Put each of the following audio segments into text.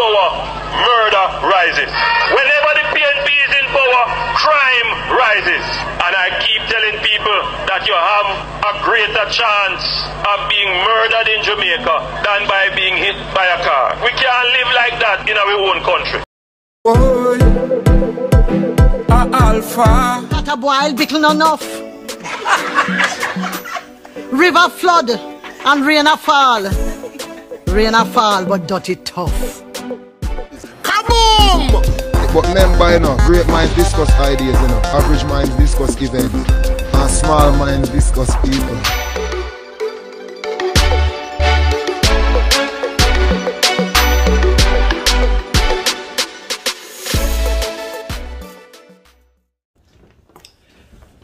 power, murder rises. Whenever the PNP is in power, crime rises. And I keep telling people that you have a greater chance of being murdered in Jamaica than by being hit by a car. We can't live like that in our own country. Boy, Alpha. That a boy bickle enough. River flood and rain a fall. Rain a fall, but dirty tough. Kaboom! But remember, you know, great minds discuss ideas, you know, average minds discuss events, and small minds discuss people.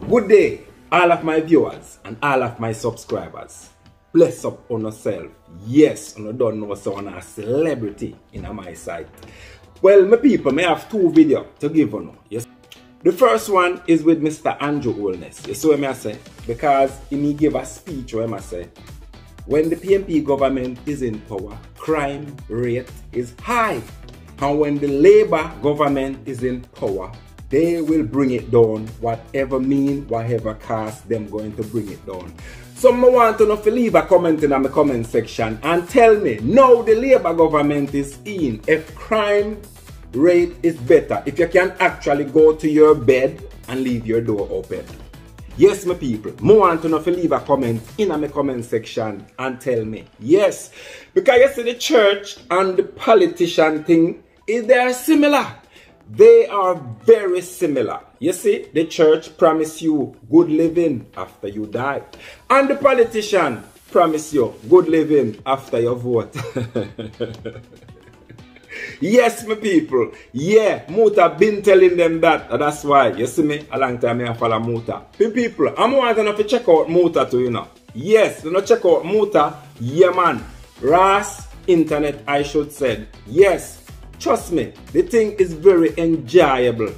Good day, all of my viewers and all of my subscribers. Bless up on yourself. Yes, I don't know someone a celebrity in my sight. Well, my people, I have two videos to give you. Yes. The first one is with Mr. Andrew Holness. You see what I say? Because he gave a speech where I say, when the PNP government is in power, crime rate is high. And when the Labour government is in power, they will bring it down, whatever mean, whatever cost, them going to bring it down. So I want to know if you leave a comment in the comment section and tell me, now the Labour government is in, if crime rate is better, if you can actually go to your bed and leave your door open. Yes, my people, I want to know if you leave a comment in the comment section and tell me. Yes, because you see the church and the politician thing, they are similar. They are very similar. You see, the church promise you good living after you die. And the politician promise you good living after you vote. Yes, my people. Yeah, Muta been telling them that. That's why, you see me, a long time I follow Muta. People, I'm wanting to check out Muta too, you know. Yes, you know, check out Muta. Yeah, man. Ras Internet, I should say. Yes. Trust me, the thing is very enjoyable.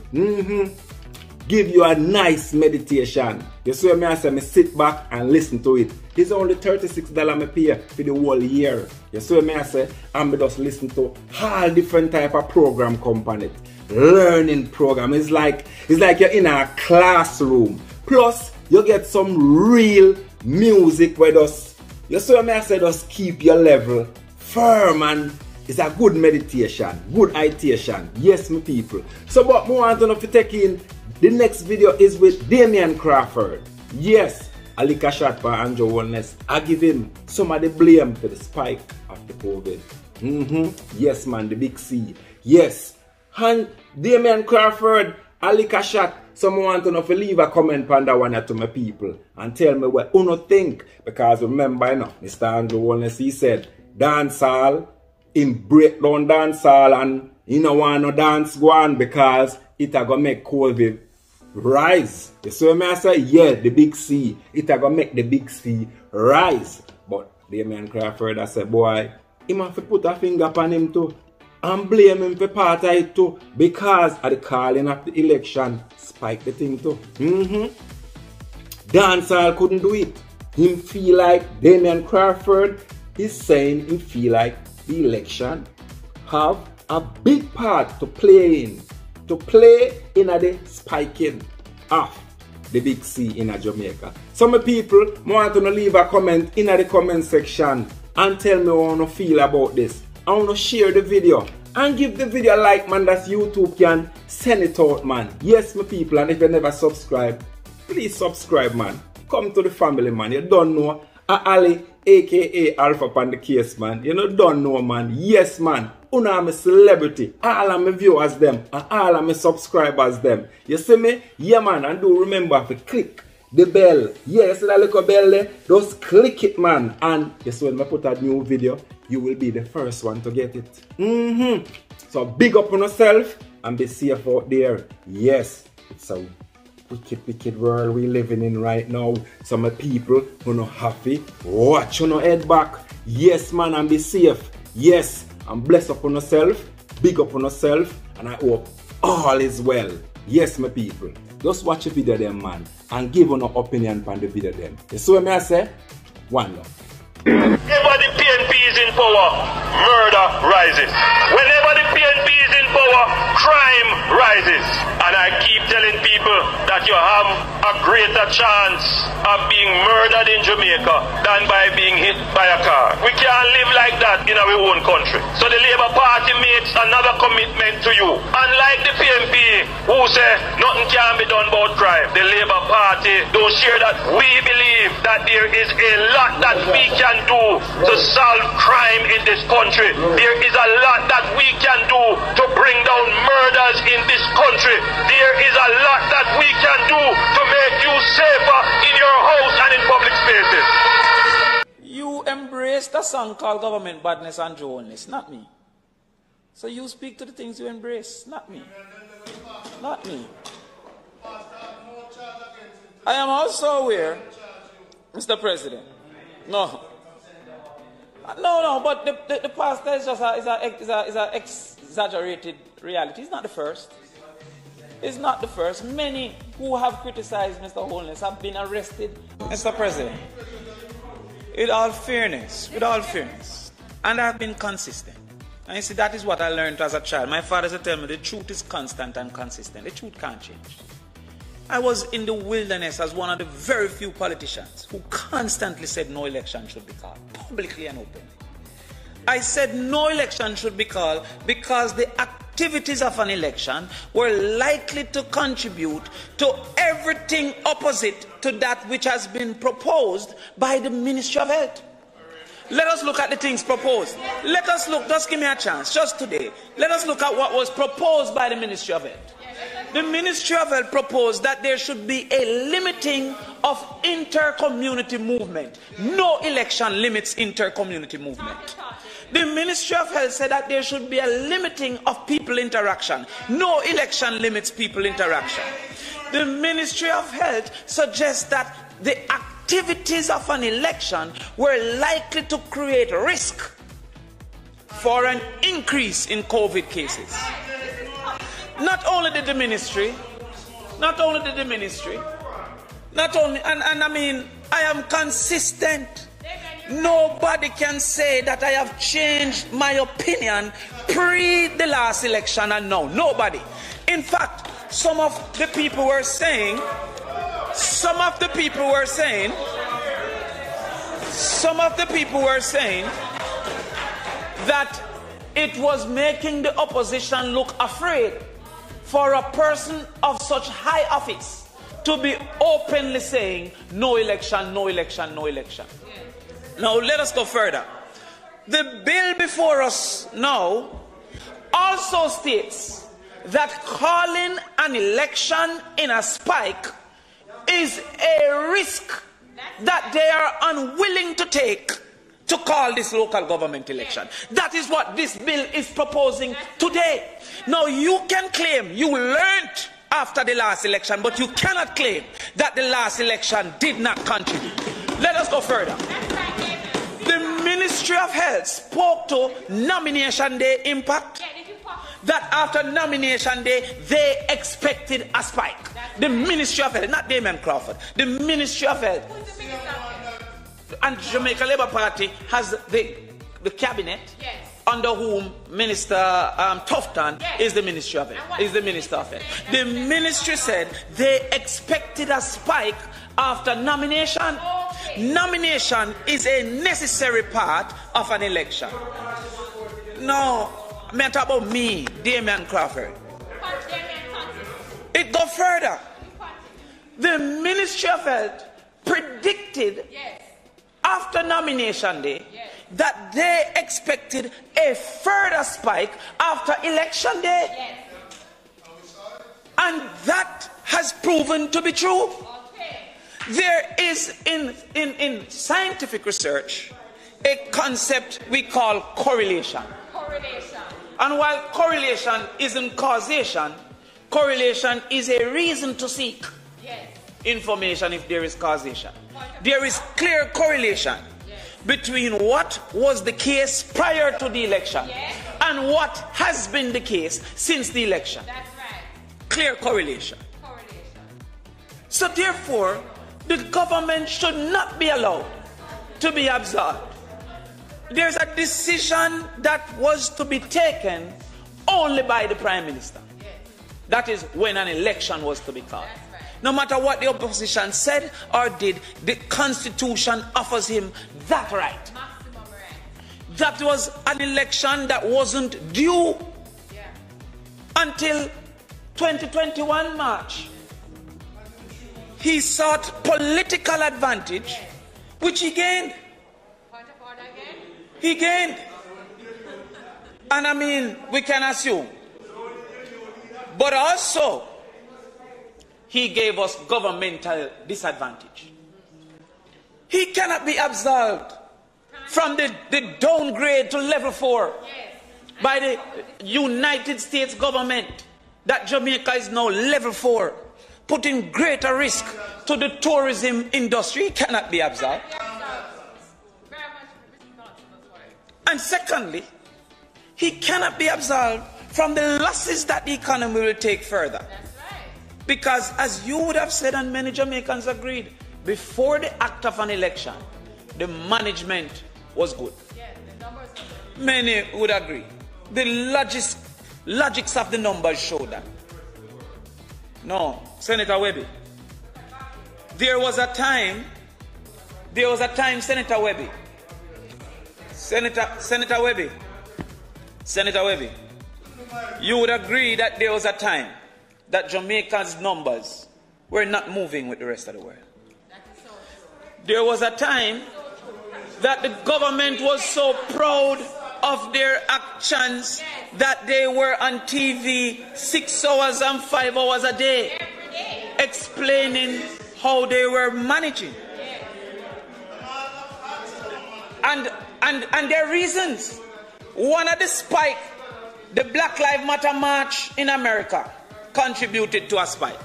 Give you a nice meditation. You see me, I say, me sit back and listen to it. It's only $36 me pay for the whole year. You see me, I say, I'm just listen to all different type of program company. Learning program. It's like you're in a classroom. Plus, you get some real music where you see me, I say, just keep your level firm, and it's a good meditation, good ideation. Yes, my people. So, but I want to know if you take in, the next video is with Damian Crawford. Yes, I lick a shot for Andrew Holness. I give him some of the blame for the spike of the COVID. Yes, man, the big C. Yes. And Damian Crawford, I lick a shot. Someone want to know if you leave a comment on that one to my people and tell me what you think. Because remember, you know, Mr. Andrew Holness, he said, dancehall, in break down dancehall, and you don't want no dance go on because it a gonna make COVID rise. You see what I say? Yeah, the big C. It a gonna make the big C rise. But Damian Crawford, I say, boy, he have to put a finger upon him too and blame him for part of it too, because of the calling of the election spike the thing too. Dancehall couldn't do it. Him feel like Damian Crawford is saying him feel like the election have a big part to play in the spiking of the big C in Jamaica. Some people want to leave a comment in the comment section and tell me how you feel about this. I want to share the video and give the video a like, man, that YouTube can send it out, man. Yes, my people, and if you never subscribe, please subscribe, man. Come to the family, man. You don't know Ali, aka Alpha upon the case, man. You know, don't know, man. Yes, man. Una am a celebrity. All of my viewers them. And all of my subscribers them. You see me? Yeah, man. And do remember to click the bell. Yeah, you see that little bell there? Just click it, man. And you see when I put a new video, you will be the first one to get it. So big up on yourself and be safe out there. Yes, it's a wicked world we living in right now. Some people who not happy, watch on your head back. Yes, man, and be safe. Yes, and bless up on yourself, big up on yourself, and I hope all is well. Yes, my people, just watch the video them, man, and give an opinion on the video them. You see what I say? One love. Whenever the PNP is in power, murder rises. Whenever the power, crime rises. And I keep telling people that you have a greater chance of being murdered in Jamaica than by being hit by a car. We can't live like that in our own country. So the Labour Party makes another commitment to you. Unlike the PNP who say nothing can be done about crime, the Labour Party don't share that. We believe that there is a lot that we can do to solve crime in this country. There is a lot that we can do to bring down murders in this country. There is a lot that we can do to make you safer in your house and in public spaces. You embraced a song called Government Badness, Andrew Holness, not me. So you speak to the things you embrace, not me. Not me. I am also aware, Mr. President. No, but the pastor is just an exaggerated reality. It's not the first. It's not the first. Many who have criticized Mr. Holness have been arrested. Mr. President, with all fairness, and I have been consistent. And you see, that is what I learned as a child. My father used to tell me the truth is constant and consistent. The truth can't change. I was in the wilderness as one of the very few politicians who constantly said no election should be called, publicly and openly. I said no election should be called because the activities of an election were likely to contribute to everything opposite to that which has been proposed by the Ministry of Health. Let us look at the things proposed. Let us look, just give me a chance, just today. Let us look at what was proposed by the Ministry of Health. The Ministry of Health proposed that there should be a limiting of inter-community movement. No election limits inter-community movement. The Ministry of Health said that there should be a limiting of people interaction. No election limits people interaction. The Ministry of Health suggests that the activities of an election were likely to create risk for an increase in COVID cases. Not only did the ministry, and I mean, I am consistent. Nobody can say that I have changed my opinion pre the last election and now. Nobody. In fact, some of the people were saying that it was making the opposition look afraid for a person of such high office to be openly saying no election, no election, no election. Now let us go further. The bill before us now also states that calling an election in a spike is a risk that they are unwilling to take to call this local government election. That is what this bill is proposing today. Now you can claim you learned after the last election, but you cannot claim that the last election did not contribute. Let us go further. The Ministry of Health spoke to nomination day impact. That after nomination day, they expected a spike. The Ministry of Health, not Damian Crawford, the Ministry of Health. And Jamaica Labour Party has the cabinet, under whom Minister Tufton is the Ministry of Health. Is the Minister of Health. The ministry said they expected a spike after nomination. Nomination is a necessary part of an election. No, I'm talking about me, Damian Crawford. It goes further. The Ministry of Health predicted after nomination day that they expected a further spike after election day. And that has proven to be true. There is in scientific research a concept we call correlation. And while correlation isn't causation, correlation is a reason to seek information if there is causation. There is clear correlation between what was the case prior to the election and what has been the case since the election. That's right. Clear correlation. So therefore, the government should not be allowed to be absorbed. There's a decision that was to be taken only by the Prime Minister. That is when an election was to be called. No matter what the opposition said or did, the Constitution offers him that right. That was an election that wasn't due until 2021 March. He sought political advantage, which he gained. He gained. And I mean, we can assume. But also, he gave us governmental disadvantage. He cannot be absolved from the downgrade to level 4 by the United States government that Jamaica is now level 4, putting greater risk to the tourism industry. He cannot be absolved. And secondly, he cannot be absolved from the losses that the economy will take further. Because as you would have said, and many Jamaicans agreed, before the act of an election, the management was good. Many would agree. The logics of the numbers show that. No, Senator Webby. There was a time, Senator Webby. Senator Webby, you would agree that there was a time that Jamaica's numbers were not moving with the rest of the world. There was a time that the government was so proud of their actions that they were on TV 6 hours and 5 hours a day explaining how they were managing. And their reasons. One of the spike, the Black Lives Matter march in America contributed to a spike.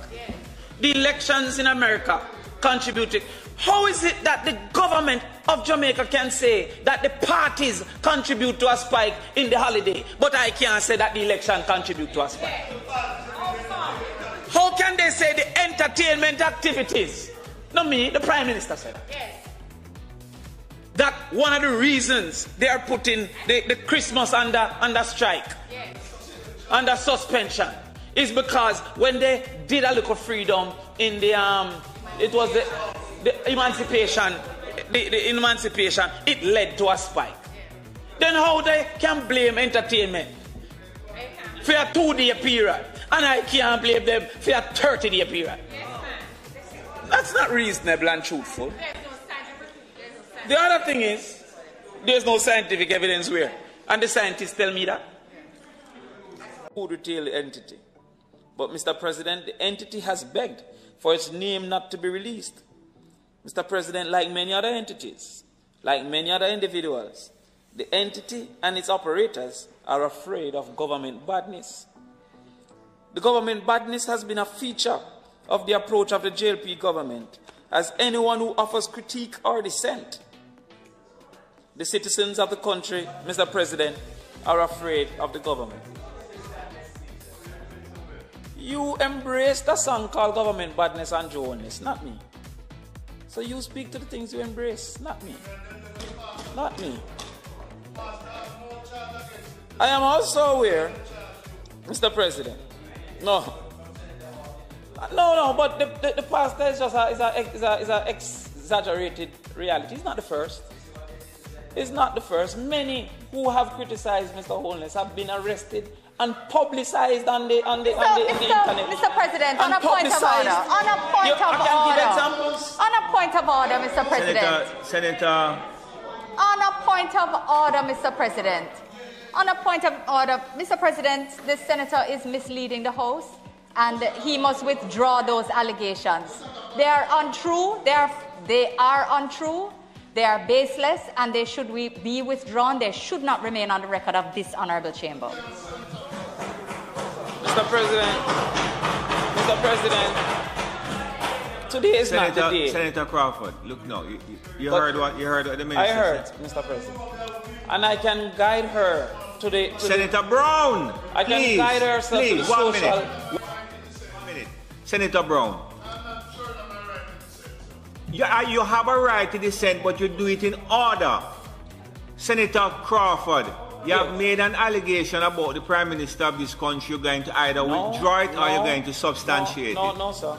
The elections in America contributed. How is it that the government of Jamaica can say that the parties contribute to a spike in the holiday, but I can't say that the election contribute to a spike? How can they say the entertainment activities? Not me, the Prime Minister said. That one of the reasons they are putting the Christmas under strike, under suspension, is because when they did a little freedom in the it was the emancipation, the emancipation, it led to a spike. Then how they can blame entertainment for a 2-day period, and I can't blame them for a 30-day period? That's not reasonable and truthful. The other thing is, there's no scientific evidence where, and the scientists tell me that. Who retail the entity? But Mr. President, the entity has begged for its name not to be released. Mr. President, like many other entities, like many other individuals, the entity and its operators are afraid of government badness. The government badness has been a feature of the approach of the JLP government, as anyone who offers critique or dissent. The citizens of the country, Mr. President, are afraid of the government. You embraced a song called Government Badness, Andrew Holness, not me. So you speak to the things you embrace, not me. Not me. I am also aware, Mr. President, no, but the past is just a exaggerated reality. It's not the first. It's not the first. Many who have criticized Mr. Holness have been arrested and publicized on the internet. Mr. President, on a point of order. On a point of order. I can give examples. On a point of order, Mr. President. Senator. On a point of order, Mr. President. On a point of order, Mr. President, the senator is misleading the House, and he must withdraw those allegations. They are untrue. They are untrue. They are baseless, and they should be withdrawn. They should not remain on the record of this honorable chamber. Mr. President, today is not the day. Senator Crawford, look now, you heard what the minister I heard, said. Mr. President. And I can guide her to the... Senator Brown, I can guide her to the social... 1 minute. Senator Brown. You have a right to dissent, but you do it in order. Senator Crawford, You have made an allegation about the Prime Minister of this country. You're going to either withdraw it or you're going to substantiate it. No, sir.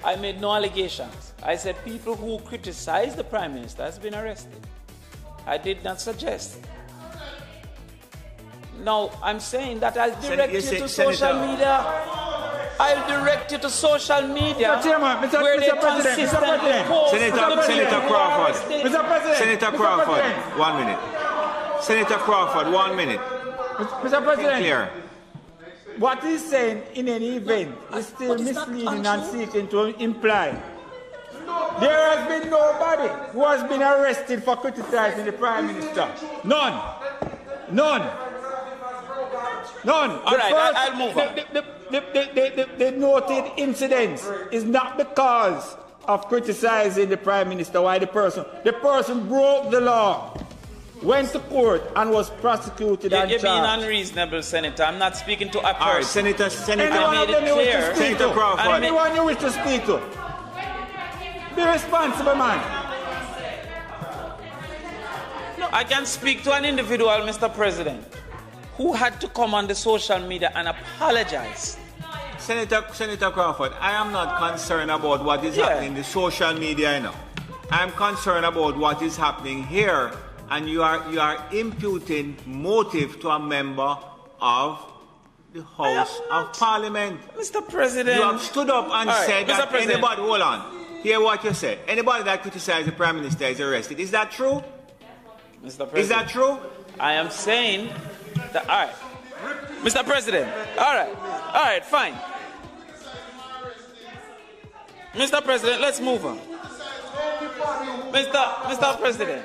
I made no allegations. I said people who criticize the Prime Minister has been arrested. I did not suggest. No, I'm saying that I'll direct you to social media. I'll direct you to social media where they consistently post. Senator Crawford. Senator Crawford, 1 minute. Senator Crawford, 1 minute. Mr. President, clear. What he's saying in any event is still misleading and seeking to imply. There has been nobody who has been arrested for criticizing the Prime Minister. None. All right, I'll move on. The noted incident is not because of criticizing the Prime Minister. Why the person broke the law, went to court and was prosecuted and charged. You're being unreasonable, Senator. I'm not speaking to a person. All right, Senator Senator Crawford. Anyone you wish to speak to. Be responsible, man. I can speak to an individual, Mr. President, who had to come on the social media and apologize. Senator Crawford, I am not concerned about what is happening in the social media, you know. I'm concerned about what is happening here, and you are imputing motive to a member of the House of Parliament. Mr. President. You have stood up and said that anybody, hold on, hear what you said. Anybody that criticizes the Prime Minister is arrested. Is that true? Mr. President. Is that true? I am saying that, all right. Mr. President, all right, fine. Mr. President, let's move on. Mr. President.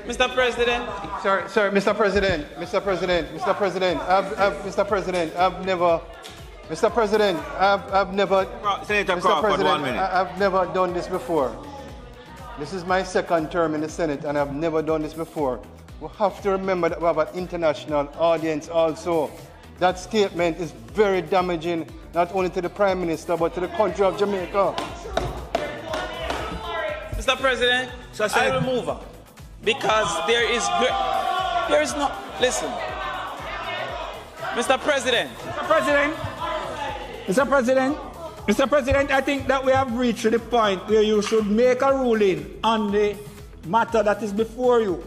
Mr. President. Sorry, Mr. President. Mr. President. Senator Crawford, 1 minute. I've never done this before. This is my second term in the Senate, and I've never done this before. We have to remember that we have an international audience also. That statement is very damaging, not only to the Prime Minister, but to the country of Jamaica. Mr. President, I will move on. Because there is no, listen. Mr. President. Mr. President, I think that we have reached the point where you should make a ruling on the matter that is before you.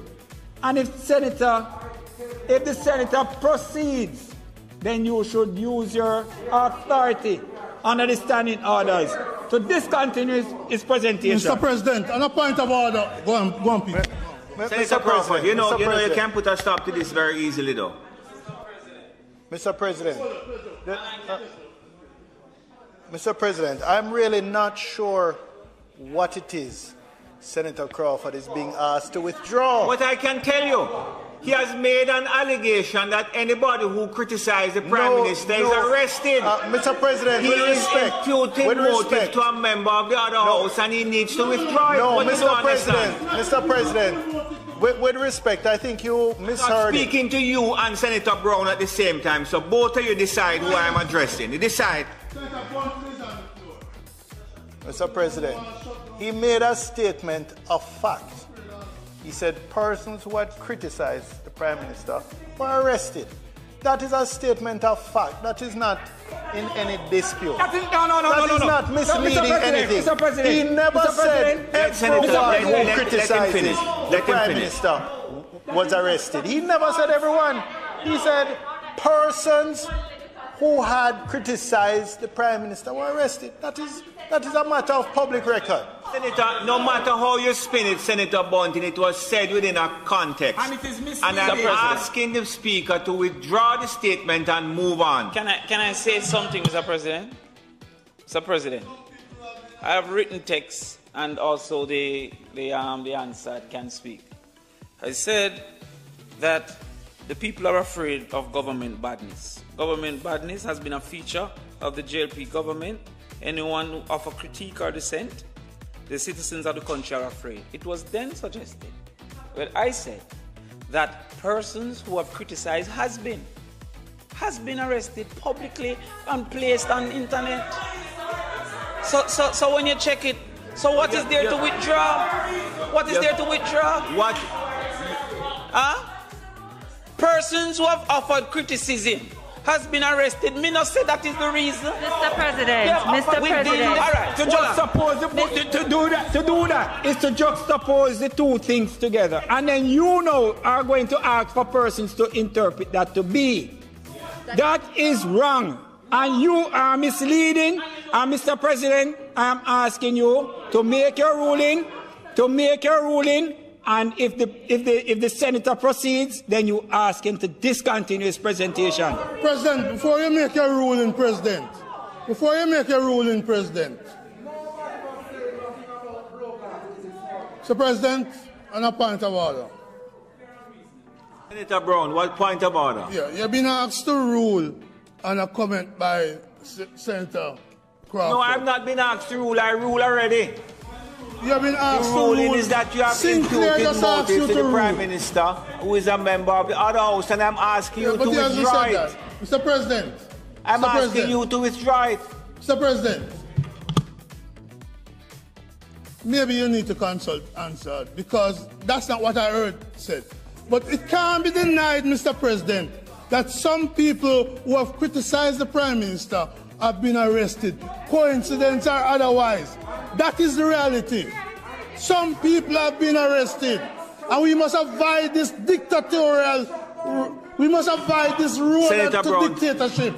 And if the senator proceeds, then you should use your authority under the standing orders to discontinue his presentation. Mr. President, on a point of order, go on, please. Senator Crawford, you know you can put a stop to this very easily, though. Mr. President, I'm really not sure what it is Senator Crawford is being asked to withdraw. What I can tell you, he has made an allegation that anybody who criticizes the Prime Minister is arrested. Mr. President, he is imputing motive to a member of the other house, and he needs to withdraw it. No, Mr. President, with respect, I think you misheard. I'm speaking to you and Senator Brown at the same time, so both of you decide who I am addressing. You decide. Mr. President, he made a statement of fact. He said persons who had criticized the Prime Minister were arrested. That is a statement of fact. That is not in any dispute. That is not misleading anything. Mr. President, he never said everyone who criticizes the Prime Minister was arrested. He never said everyone. He said persons who had criticized the Prime Minister were arrested. That is a matter of public record. Senator, no matter how you spin it, Senator Bunting, it was said within a context. And it is misleading. And I'm asking the Speaker to withdraw the statement and move on. Can I say something, Mr. President? Mr. President, I have written text and also the answer can speak. I said that the people are afraid of government badness. Government badness has been a feature of the JLP government. Anyone who offer critique or dissent, the citizens of the country are afraid. It was then suggested, well, I said that persons who have criticized has been arrested publicly and placed on the internet. So when you check it, so what is there to withdraw? What is there to withdraw? What? Huh? Persons who have offered criticism has been arrested. Me not say that is the reason. Mr. President, Mr. President. All right, To juxtapose to do that is to juxtapose the two things together, and then you know are going to ask for persons to interpret that to be. That is wrong, and you are misleading. And Mr. President, I am asking you to make your ruling. And if the senator proceeds, then you ask him to discontinue his presentation. President, before you make your ruling, President, Mr. President, on a point of order. Senator Brown, what point of order? Yeah, you've been asked to rule on a comment by Senator Crawford. No, I've not been asked to rule. I rule already. You have been asked the ruling to rule. is that you have imputed motive to the Prime Minister, who is a member of the other House, and I'm asking you to withdraw it. Mr. President. I'm asking you to withdraw it. Mr. President. Maybe you need to consult answer, because that's not what I heard said. But it can't be denied, Mr. President, that some people who have criticized the Prime Minister have been arrested, coincidence or otherwise. That is the reality. Some people have been arrested, and we must avoid this dictatorial, we must avoid this rule to dictatorship.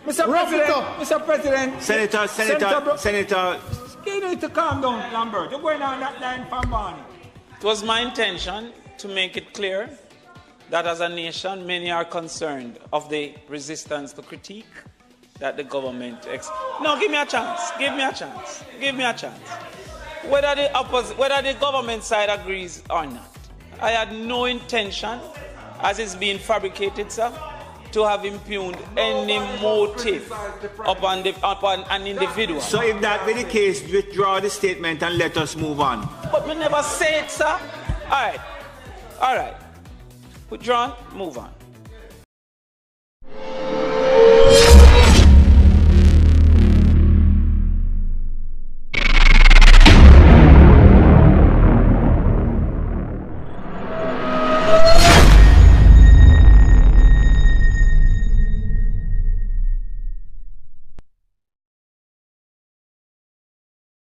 Mr. President, Senator, you need to calm down, Lambert. You're going on that line from Barney. It was my intention to make it clear that as a nation, many are concerned of the resistance to critique that the government... No, give me a chance. Whether the government side agrees or not. I had no intention, as it's being fabricated, sir, to have impugned any motive upon an individual. So if that be the case, withdraw the statement and let us move on. But we never say it, sir. All right. Withdrawn, move on.